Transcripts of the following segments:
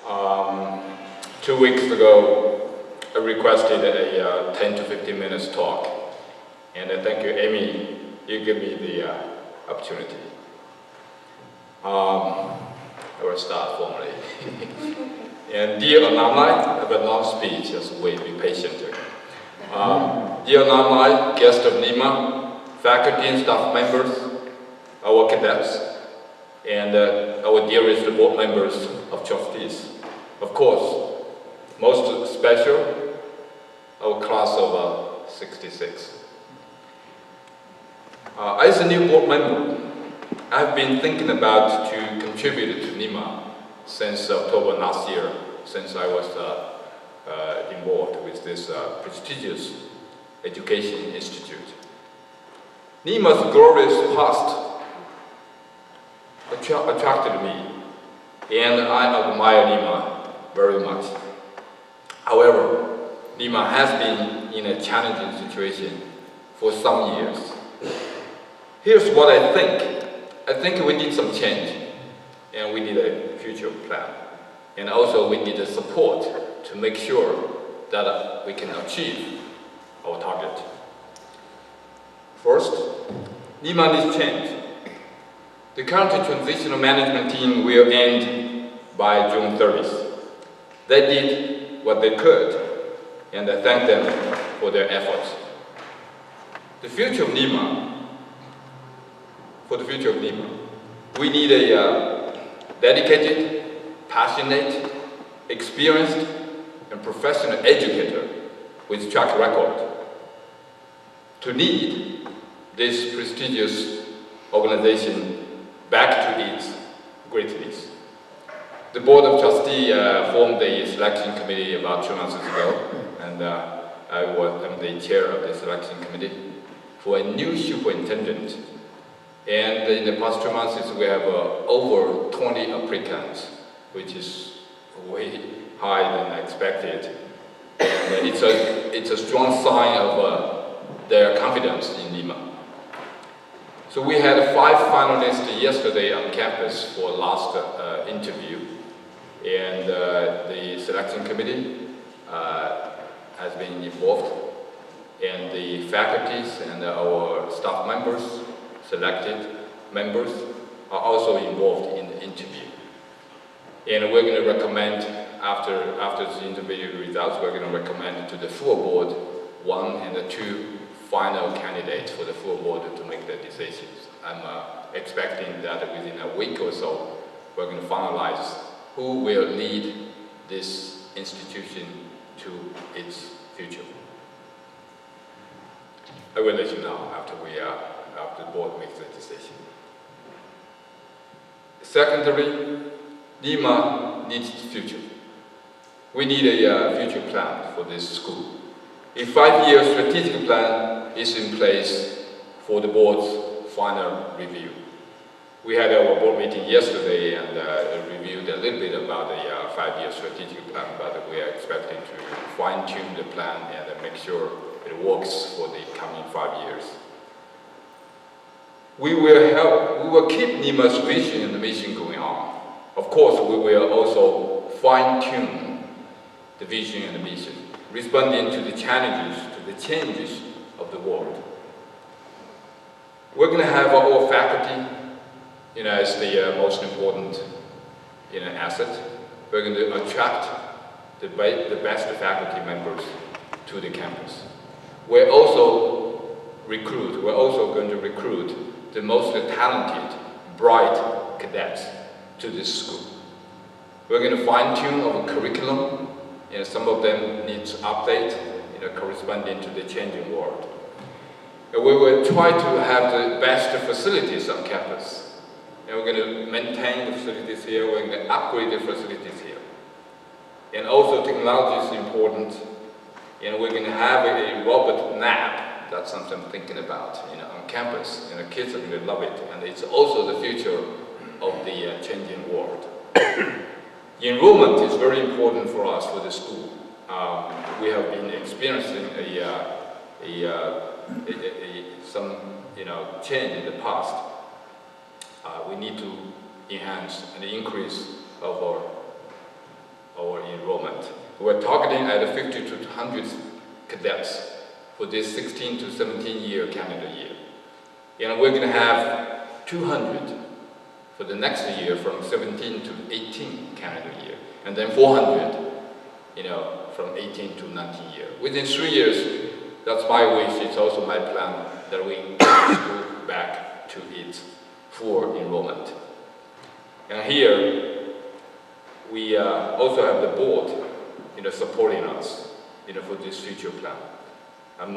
2 weeks ago, I requested a 10 to 15 minutes talk, and thank you, Amy, you gave me the opportunity. I will start formally. And dear alumni, I have a long speech, just wait, be patient. Dear alumni, guests of NYMA, faculty and staff members, our cadets, and our dearest board members of trustees. Of course, most special, our class of 66. As a new board member, I've been thinking about to contribute to NYMA since October last year, since I was involved with this prestigious education institute. NYMA's glorious past attracted me, and I admire NYMA very much. However, NYMA has been in a challenging situation for some years. Here's what I think. I think we need some change, and we need a future plan. And also we need the support to make sure that we can achieve our target. First, NYMA needs change. The current transitional management team will end by June 30th. They did what they could, and I thank them for their efforts. For the future of NYMA, we need a dedicated, passionate, experienced, and professional educator with track record to lead this prestigious organization back to its greatness. The Board of Trustees formed a selection committee about 2 months ago, and I'm the chair of the selection committee for a new superintendent. And in the past 2 months, we have over 20 applicants, which is way higher than I expected. And it's a strong sign of their confidence in NYMA. So we had 5 finalists yesterday on campus for last interview, and the selection committee has been involved, and the faculties and our staff members, selected members, are also involved in the interview. And we're going to recommend, after the interview results, we're going to recommend to the full board 1 and 2 final candidates for the full board to make the decisions. I'm expecting that within a week or so, we're going to finalize who will lead this institution to its future. I will let you know after the board makes the decision. Secondly, NYMA needs future. We need a future plan for this school. A 5-year strategic plan is in place for the board's final review. We had our board meeting yesterday and reviewed a little bit about the 5-year strategic plan, but we are expecting to fine-tune the plan and make sure it works for the coming 5 years. We will keep NYMA's vision and the mission going on. Of course, we will also fine-tune the vision and the mission, responding to the challenges, to the changes of the world. We're going to have our faculty, as the most important, asset. We're going to attract the best faculty members to the campus. We're also going to recruit the most talented, bright cadets to this school. We're going to fine-tune our curriculum, and some of them need to update, corresponding to the changing world. And we will try to have the best facilities on campus. And we're going to maintain the facilities here, we're going to upgrade the facilities here. And also technology is important, and we're going to have a robot lab. That's something I'm thinking about, on campus. Kids are going to love it, and it's also the future of the changing world. Enrollment is very important for us for the school. We have been experiencing some change in the past. We need to enhance and increase our our enrollment. We're targeting at 50 to 100 cadets for this 16 to 17 year calendar year. And we're going to have 200 for the next year from 17 to 18 calendar year, and then 400, from 18 to 19 year. Within 3 years, that's my wish. It's also my plan that we get the school back to its full enrollment. And here, we also have the board, supporting us, for this future plan. I'm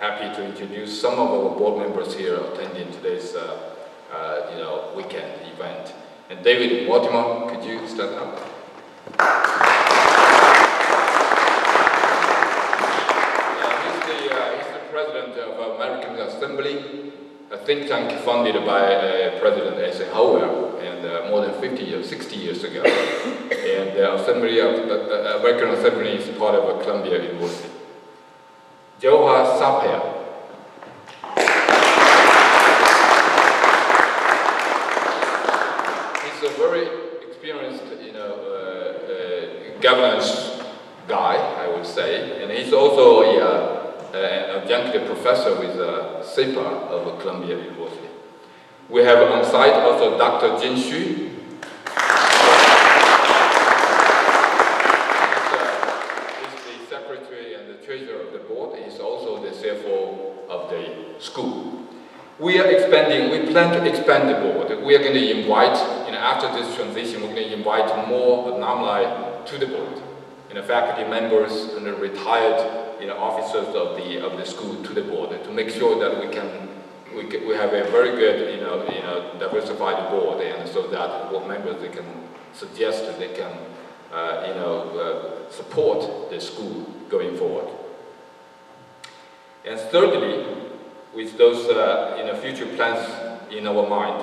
happy to introduce some of our board members here attending today's, weekend event. And David Mortimer, could you stand up? He's the president of American Assembly, a think tank funded by President Eisenhower, and more than 60 years ago. And the Assembly of American Assembly is part of Columbia University. Joha Sapea. He's a very experienced, governance guy, I would say, and he's also an adjunct professor with SEPA of Columbia University. We have on site also Dr. Jin Xu. He's the secretary and the treasurer of the board. He's also the CFO of the school. We are expanding, we plan to expand the board. We are going to invite, after this transition, we're going to invite more alumni to the board. Faculty members and the retired officers of the school to the board to make sure that we have a very good diversified board, and so that board members they can suggest that they can support the school going forward. And thirdly, with those future plans in our mind,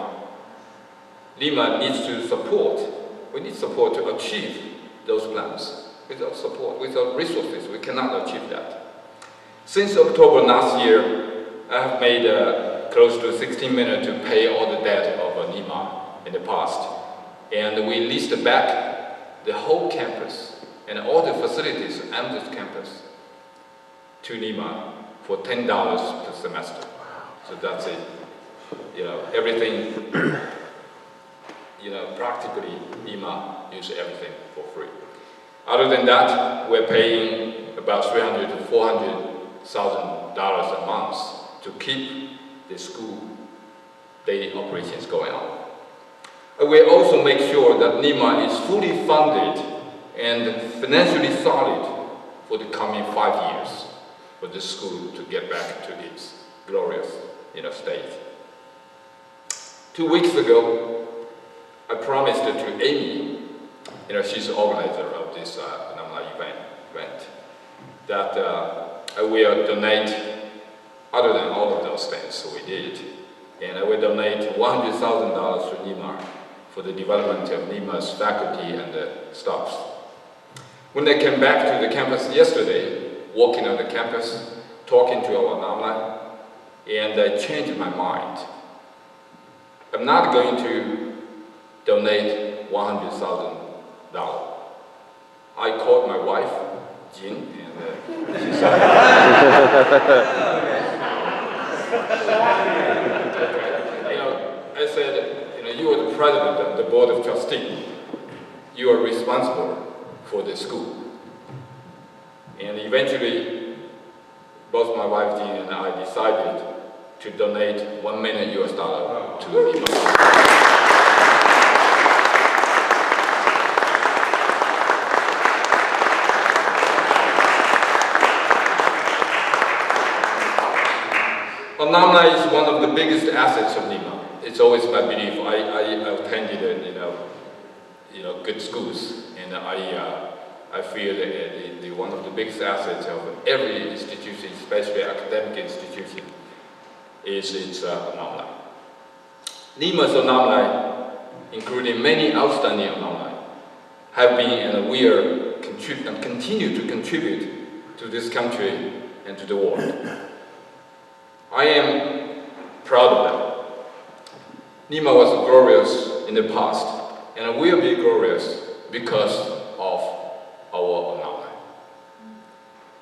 NYMA needs to support. We need support to achieve those plans. Without support, without resources, we cannot achieve that. Since October last year, I have made close to 16 million to pay all the debt of NYMA in the past. And we leased back the whole campus and all the facilities on this campus to NYMA for $10 per semester. So that's it. Everything, practically NYMA uses everything for free. Other than that, we're paying about $300,000 to $400,000 a month to keep the school daily operations going on. We also make sure that NYMA is fully funded and financially solid for the coming 5 years for the school to get back to its glorious, state. 2 weeks ago, I promised to Amy, she's the organizer of this alumni event, that I will donate, other than all of those things, so we did, and I will donate $100,000 to NYMA for the development of NYMA's faculty and staffs. When I came back to the campus yesterday, walking on the campus, talking to our alumni, and I changed my mind. I'm not going to donate $100,000. I called my wife, Jin, and she said, I said, you are the president of the board of trustees. You are responsible for the school. And eventually, both my wife, Jin, and I decided to donate $1 million to NYMA. Alumni is one of the biggest assets of NYMA. It's always my belief. I attended, good schools, and I feel that one of the biggest assets of every institution, especially academic institution, is its alumni. NYMA's alumni, including many outstanding alumni, have been and will continue to contribute to this country and to the world. I am proud of them. NYMA was glorious in the past, and will be glorious because of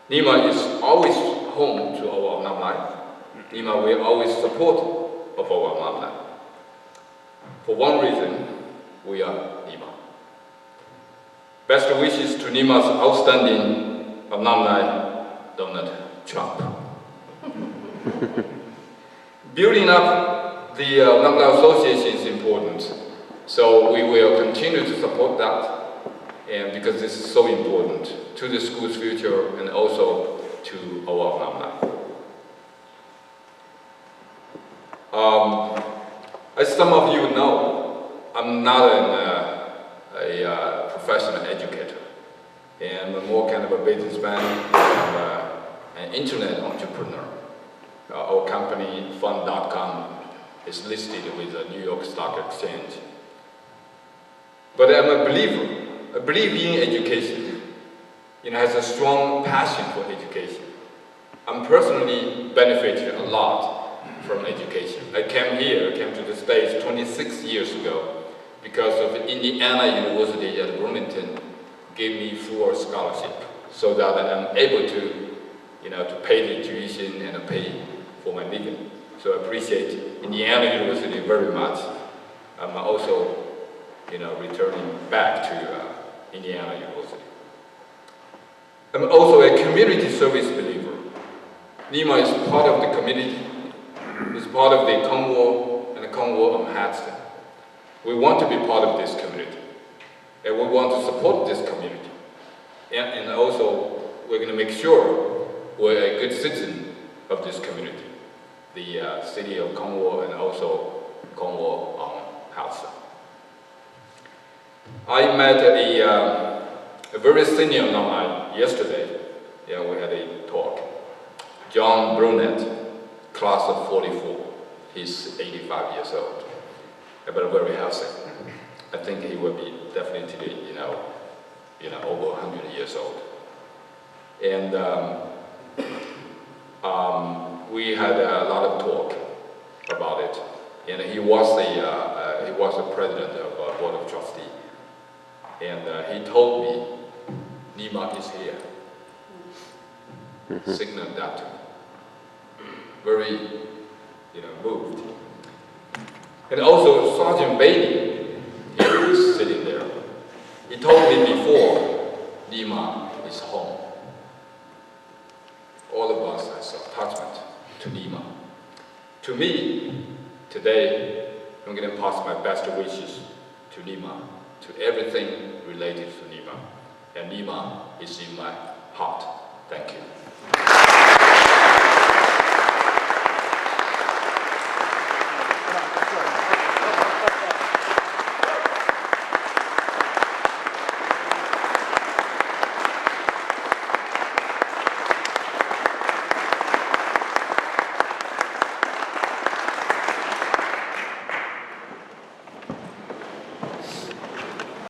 NYMA is always home to our alumni. NYMA will always support of our alumni. For one reason, we are NYMA. Best wishes to NYMA's outstanding alumni, Donald Trump. Building up the alumni association is important, so we will continue to support that, and because this is so important to the school's future and also to our alumni. As some of you know, I'm not a professional educator, and I'm more kind of a businessman and an internet entrepreneur. Our company, fund.com, is listed with the New York Stock Exchange. But I'm a believer. I believe in education. Has a strong passion for education. I'm personally benefited a lot from education. I came to the States 26 years ago because of Indiana University at Bloomington gave me full scholarship so that I'm able to to pay the tuition and pay for my living. So I appreciate Indiana University very much. I'm also, returning back to Indiana University. I'm also a community service believer. NYMA is part of the community. It's part of the Cornwall and the Cornwall and Manhattan. We want to be part of this community, and we want to support this community. And also, we're going to make sure we're a good citizen of this community, the city of Cornwall and also Cornwall on Hudson. I met a very senior alumni yesterday. We had a talk. John Brunette, class of 44. He's 85 years old, but very healthy. I think he will be definitely, over 100 years old. And we had a lot of talk about it. And he was the president of Board of Trustees. And he told me, NYMA is here. Signaled that to me. Very, moved. And also Sergeant Bailey, he was sitting there. He told me before, NYMA is home. All of us has attachment to NYMA. To me, today, I'm going to pass my best wishes to NYMA, to everything related to NYMA. And NYMA is in my heart. Thank you.